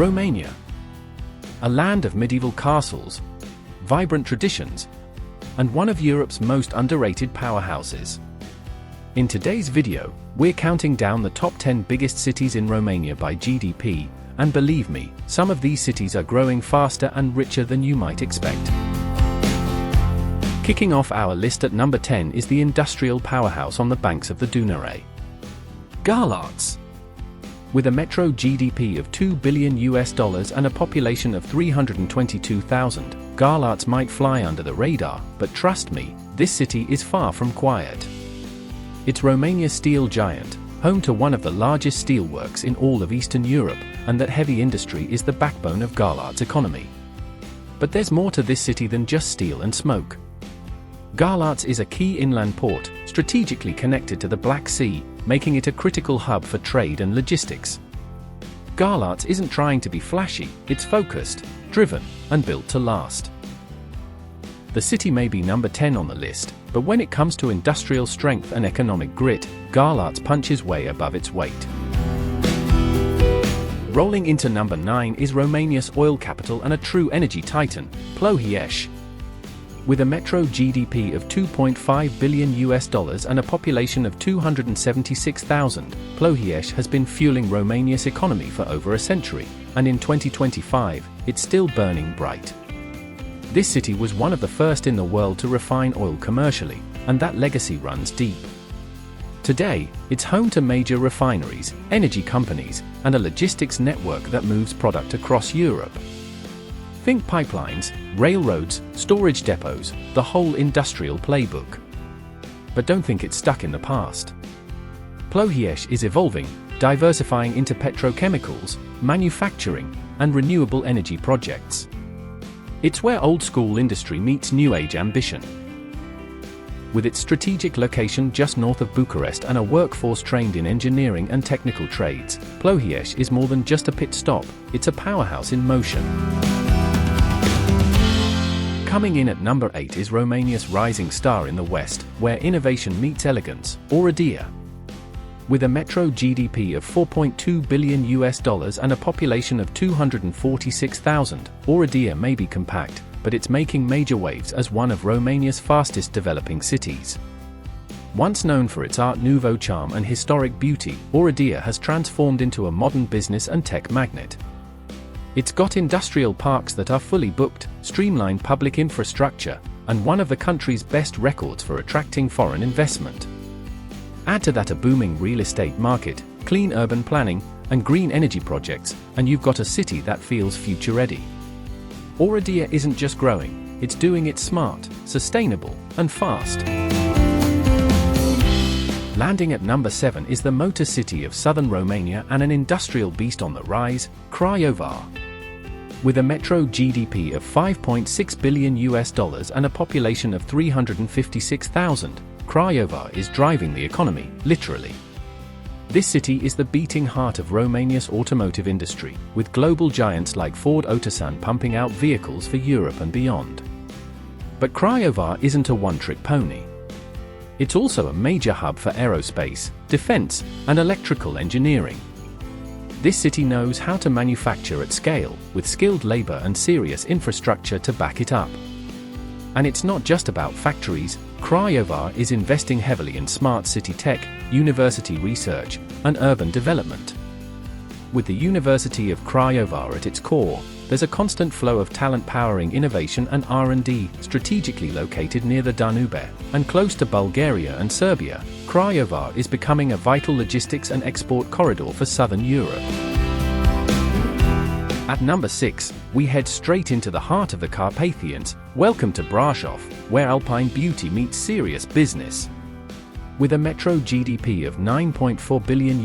Romania. A land of medieval castles, vibrant traditions, and one of Europe's most underrated powerhouses. In today's video, we're counting down the top 10 biggest cities in Romania by GDP, and believe me, some of these cities are growing faster and richer than you might expect. Kicking off our list at number 10 is the industrial powerhouse on the banks of the Dunăre. Galati. With a metro GDP of $2 billion and a population of 322,000, Galati might fly under the radar, but trust me, this city is far from quiet. It's Romania's steel giant, home to one of the largest steelworks in all of Eastern Europe, and that heavy industry is the backbone of Galati's economy. But there's more to this city than just steel and smoke. Galati is a key inland port, strategically connected to the Black Sea, making it a critical hub for trade and logistics. Galati isn't trying to be flashy, it's focused, driven, and built to last. The city may be number 10 on the list, but when it comes to industrial strength and economic grit, Galati punches way above its weight. Rolling into number 9 is Romania's oil capital and a true energy titan, Ploiesti. With a metro GDP of $2.5 billion and a population of 276,000, Ploiesti has been fueling Romania's economy for over a century, and in 2025, it's still burning bright. This city was one of the first in the world to refine oil commercially, and that legacy runs deep. Today, it's home to major refineries, energy companies, and a logistics network that moves product across Europe. Think pipelines, railroads, storage depots, the whole industrial playbook. But don't think it's stuck in the past. Ploiesti is evolving, diversifying into petrochemicals, manufacturing, and renewable energy projects. It's where old-school industry meets new-age ambition. With its strategic location just north of Bucharest and a workforce trained in engineering and technical trades, Ploiesti is more than just a pit stop, it's a powerhouse in motion. Coming in at number 8 is Romania's rising star in the west, where innovation meets elegance, Oradea. With a metro GDP of $4.2 billion and a population of 246,000, Oradea may be compact, but it's making major waves as one of Romania's fastest developing cities. Once known for its Art Nouveau charm and historic beauty, Oradea has transformed into a modern business and tech magnet. It's got industrial parks that are fully booked, streamlined public infrastructure, and one of the country's best records for attracting foreign investment. Add to that a booming real estate market, clean urban planning, and green energy projects, and you've got a city that feels future-ready. Oradea isn't just growing, it's doing it smart, sustainable, and fast. Landing at number 7 is the motor city of southern Romania and an industrial beast on the rise, Craiova. With a metro GDP of $5.6 billion and a population of 356,000, Craiova is driving the economy, literally. This city is the beating heart of Romania's automotive industry, with global giants like Ford Otosan pumping out vehicles for Europe and beyond. But Craiova isn't a one-trick pony. It's also a major hub for aerospace, defense, and electrical engineering. This city knows how to manufacture at scale, with skilled labor and serious infrastructure to back it up. And it's not just about factories. Craiova is investing heavily in smart city tech, university research, and urban development. With the University of Craiova at its core, there's a constant flow of talent powering innovation and R&D, strategically located near the Danube, and close to Bulgaria and Serbia. Craiova is becoming a vital logistics and export corridor for southern Europe. At number 6, we head straight into the heart of the Carpathians. Welcome to Brasov, where alpine beauty meets serious business. With a metro GDP of $9.4 billion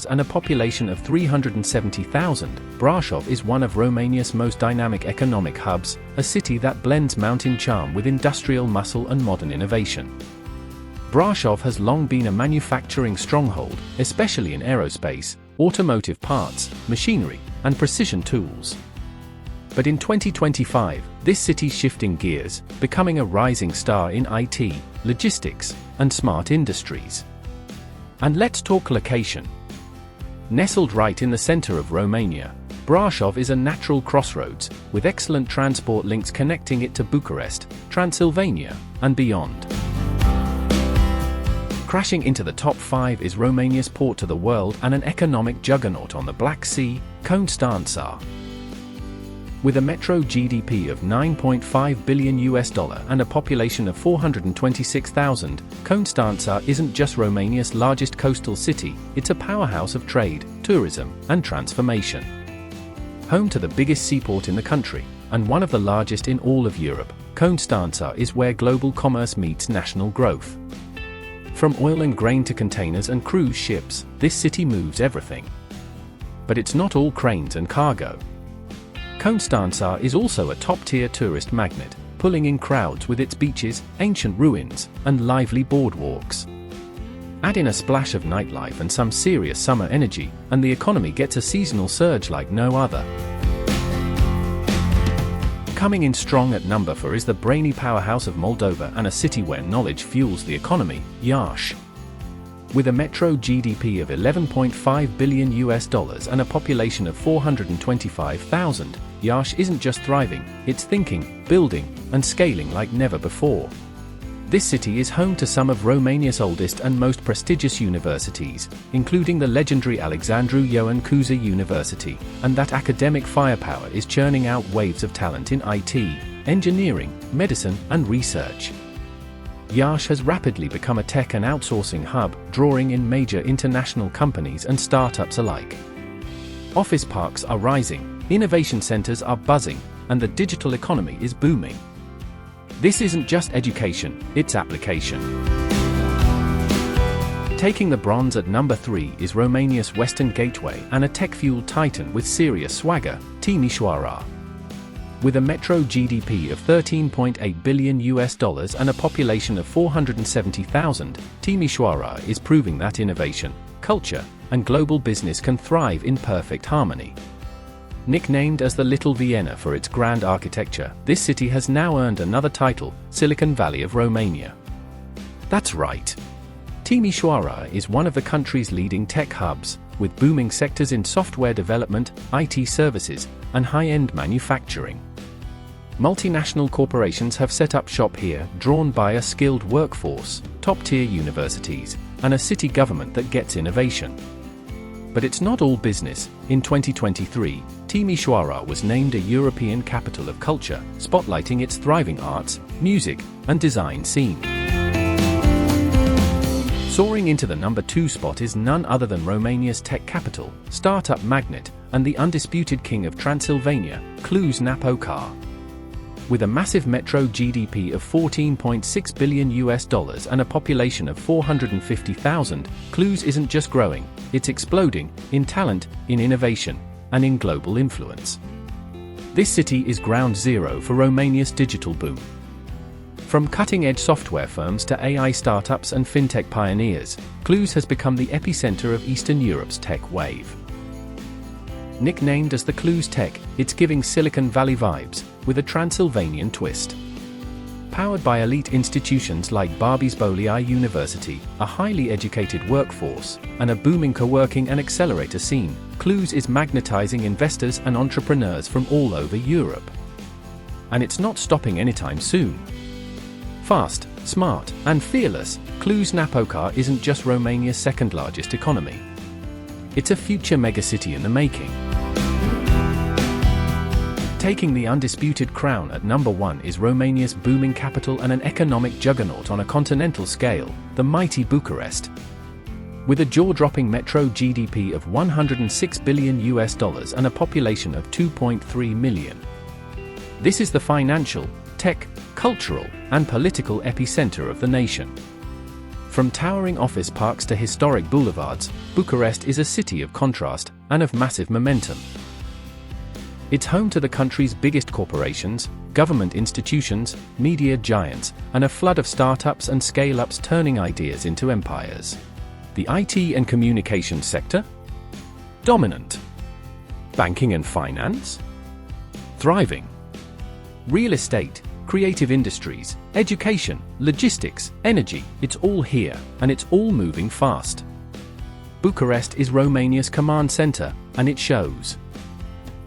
and a population of 370,000, Brasov is one of Romania's most dynamic economic hubs, a city that blends mountain charm with industrial muscle and modern innovation. Brasov has long been a manufacturing stronghold, especially in aerospace, automotive parts, machinery, and precision tools. But in 2025, this city's shifting gears, becoming a rising star in IT, logistics, and smart industries. And let's talk location. Nestled right in the center of Romania, Brasov is a natural crossroads, with excellent transport links connecting it to Bucharest, Transylvania, and beyond. Crashing into the top 5 is Romania's port to the world and an economic juggernaut on the Black Sea, Constanta. With a metro GDP of $9.5 billion and a population of 426,000, Constanta isn't just Romania's largest coastal city, it's a powerhouse of trade, tourism, and transformation. Home to the biggest seaport in the country, and one of the largest in all of Europe, Constanta is where global commerce meets national growth. From oil and grain to containers and cruise ships, this city moves everything. But it's not all cranes and cargo. Constanta is also a top-tier tourist magnet, pulling in crowds with its beaches, ancient ruins, and lively boardwalks. Add in a splash of nightlife and some serious summer energy, and the economy gets a seasonal surge like no other. Coming in strong at number 4 is the brainy powerhouse of Moldova and a city where knowledge fuels the economy, Iasi. With a metro GDP of $11.5 billion and a population of 425,000, Iasi isn't just thriving, it's thinking, building, and scaling like never before. This city is home to some of Romania's oldest and most prestigious universities, including the legendary Alexandru Ioan Cuza University, and that academic firepower is churning out waves of talent in IT, engineering, medicine, and research. Iasi has rapidly become a tech and outsourcing hub, drawing in major international companies and startups alike. Office parks are rising, innovation centers are buzzing, and the digital economy is booming. This isn't just education, it's application. Taking the bronze at number 3 is Romania's Western Gateway and a tech-fueled titan with serious swagger, Timisoara. With a metro GDP of $13.8 billion and a population of 470,000, Timișoara is proving that innovation, culture, and global business can thrive in perfect harmony. Nicknamed as the Little Vienna for its grand architecture, this city has now earned another title, Silicon Valley of Romania. That's right. Timișoara is one of the country's leading tech hubs, with booming sectors in software development, IT services, and high-end manufacturing. Multinational corporations have set up shop here, drawn by a skilled workforce, top-tier universities, and a city government that gets innovation. But it's not all business. In 2023, Timișoara was named a European Capital of Culture, spotlighting its thriving arts, music, and design scene. Soaring into the number 2 spot is none other than Romania's tech capital, startup magnet, and the undisputed king of Transylvania, Cluj-Napoca. With a massive metro GDP of $14.6 billion and a population of 450,000, Cluj isn't just growing, it's exploding, in talent, in innovation, and in global influence. This city is ground zero for Romania's digital boom. From cutting-edge software firms to AI startups and fintech pioneers, Cluj has become the epicenter of Eastern Europe's tech wave. Nicknamed as the Cluj Tech, it's giving Silicon Valley vibes, with a Transylvanian twist. Powered by elite institutions like Barbizbolii University, a highly educated workforce, and a booming co-working and accelerator scene, Cluj is magnetizing investors and entrepreneurs from all over Europe. And it's not stopping anytime soon. Fast, smart, and fearless, Cluj-Napoca isn't just Romania's second-largest economy. It's a future megacity in the making. Taking the undisputed crown at number 1 is Romania's booming capital and an economic juggernaut on a continental scale, the mighty Bucharest. With a jaw-dropping metro GDP of $106 billion and a population of 2.3 million. This is the financial, tech, cultural, and political epicenter of the nation. From towering office parks to historic boulevards, Bucharest is a city of contrast and of massive momentum. It's home to the country's biggest corporations, government institutions, media giants, and a flood of startups and scale-ups turning ideas into empires. The IT and communications sector? Dominant. Banking and finance? Thriving. Real estate, creative industries, education, logistics, energy, it's all here, and it's all moving fast. Bucharest is Romania's command center, and it shows.